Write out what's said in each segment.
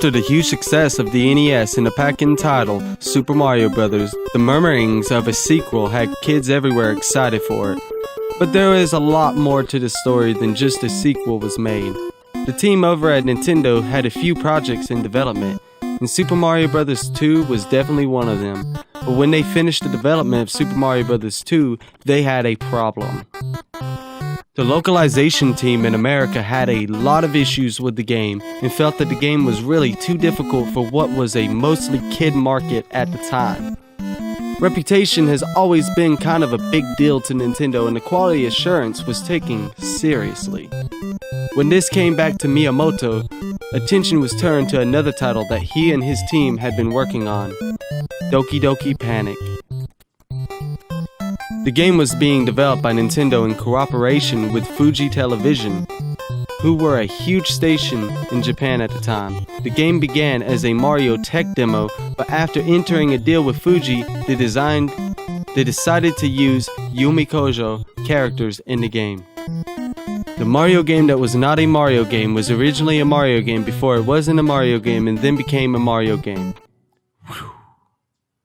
After the huge success of the NES and the pack-in title, Super Mario Bros., the murmurings of a sequel had kids everywhere excited for it. But there is a lot more to the story than just a sequel was made. The team over at Nintendo had a few projects in development, and Super Mario Bros. 2 was definitely one of them. But when they finished the development of Super Mario Bros. 2, they had a problem. The localization team in America had a lot of issues with the game and felt that the game was really too difficult for what was a mostly kid market at the time. Reputation has always been kind of a big deal to Nintendo, and the quality assurance was taken seriously. When this came back to Miyamoto, attention was turned to another title that he and his team had been working on, Doki Doki Panic. The game was being developed by Nintendo in cooperation with Fuji Television, who were a huge station in Japan at the time. The game began as a Mario tech demo, but after entering a deal with Fuji, they decided to use Yumi Kojo characters in the game. The Mario game that was not a Mario game was originally a Mario game before it wasn't a Mario game and then became a Mario game. Whew.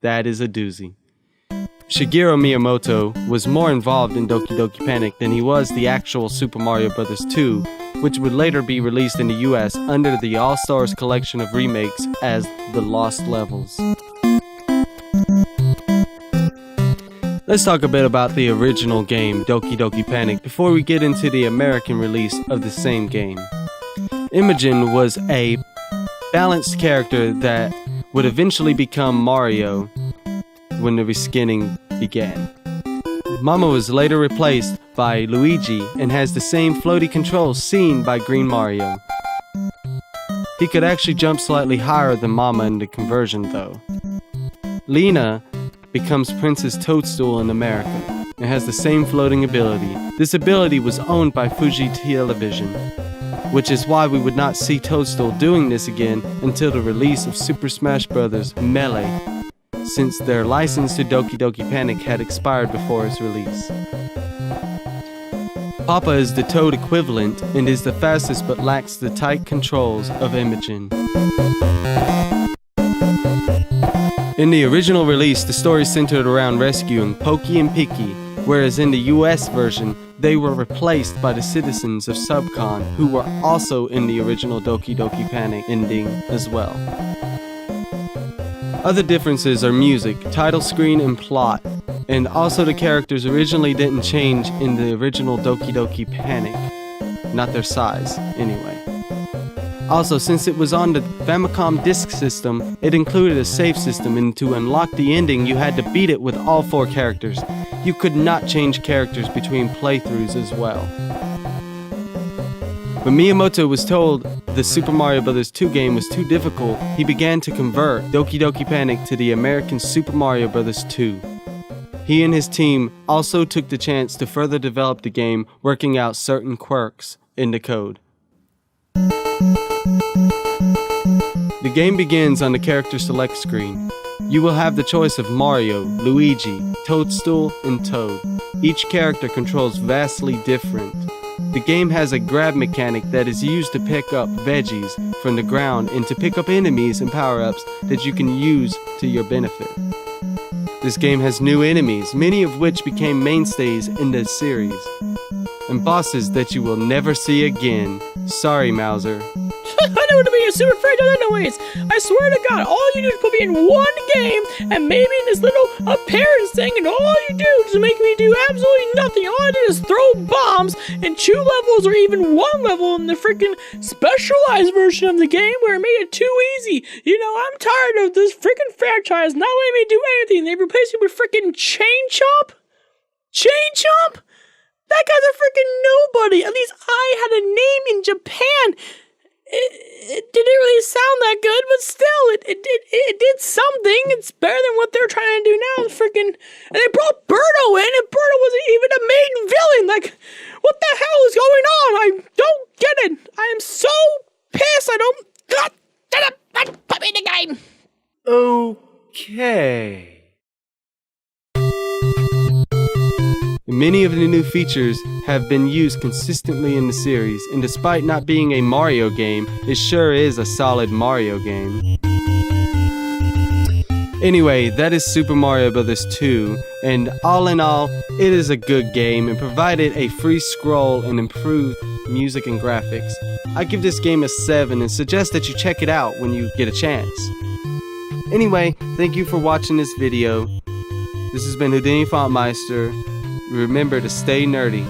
That is a doozy. Shigeru Miyamoto was more involved in Doki Doki Panic than he was the actual Super Mario Bros. 2, which would later be released in the US under the All-Stars collection of remakes as The Lost Levels. Let's talk a bit about the original game, Doki Doki Panic, before we get into the American release of the same game. Imogen was a balanced character that would eventually become Mario when the reskinning began. Mama was later replaced by Luigi and has the same floaty controls seen by Green Mario. He could actually jump slightly higher than Mama in the conversion though. Lena becomes Princess Toadstool in America and has the same floating ability. This ability was owned by Fuji Television, which is why we would not see Toadstool doing this again until the release of Super Smash Bros. Melee, since their license to Doki Doki Panic had expired before its release. Papa is the Toad equivalent and is the fastest but lacks the tight controls of Imogen. In the original release, the story centered around rescuing Pokey and Picky, whereas in the US version, they were replaced by the citizens of Subcon, who were also in the original Doki Doki Panic ending as well. Other differences are music, title screen, and plot, and also the characters originally didn't change in the original Doki Doki Panic. Not their size, anyway. Also, since it was on the Famicom Disk System, it included a save system, and to unlock the ending, you had to beat it with all 4 characters. You could not change characters between playthroughs as well. When Miyamoto was told the Super Mario Bros. 2 game was too difficult, he began to convert Doki Doki Panic to the American Super Mario Bros. 2. He and his team also took the chance to further develop the game, working out certain quirks in the code. The game begins on the character select screen. You will have the choice of Mario, Luigi, Toadstool, and Toad. Each character controls vastly different. The game has a grab mechanic that is used to pick up veggies from the ground and to pick up enemies and power-ups that you can use to your benefit. This game has new enemies, many of which became mainstays in the series, and bosses that you will never see again. Sorry, Mauser. I know what to be a super afraid of anyways. I swear to God, all you do is put me in one game and maybe in this little appearance thing, and all you do is make me do absolutely nothing. All I did is throw bombs in 2 levels or even 1 level in the freaking specialized version of the game where it made it too easy. You know, I'm tired of this freaking franchise not letting me do anything. They replaced me with freaking Chain Chomp? Chain Chomp? That guy's a freaking nobody. At least I had a name in Japan. It didn't really sound that good, but still, it did something. It's better than what they're trying to do now. And they brought Birdo in, and Birdo wasn't even a main villain. Like, what the hell is going on? I don't get it. I am so pissed. I don't. God, shut up! Put me in the game. Okay. Many of the new features have been used consistently in the series, and despite not being a Mario game, it sure is a solid Mario game. Anyway, that is Super Mario Bros. 2, and all in all, it is a good game and provided a free scroll and improved music and graphics. I give this game a 7 and suggest that you check it out when you get a chance. Anyway, thank you for watching this video. This has been Houdini Fontmeister. Remember to stay nerdy.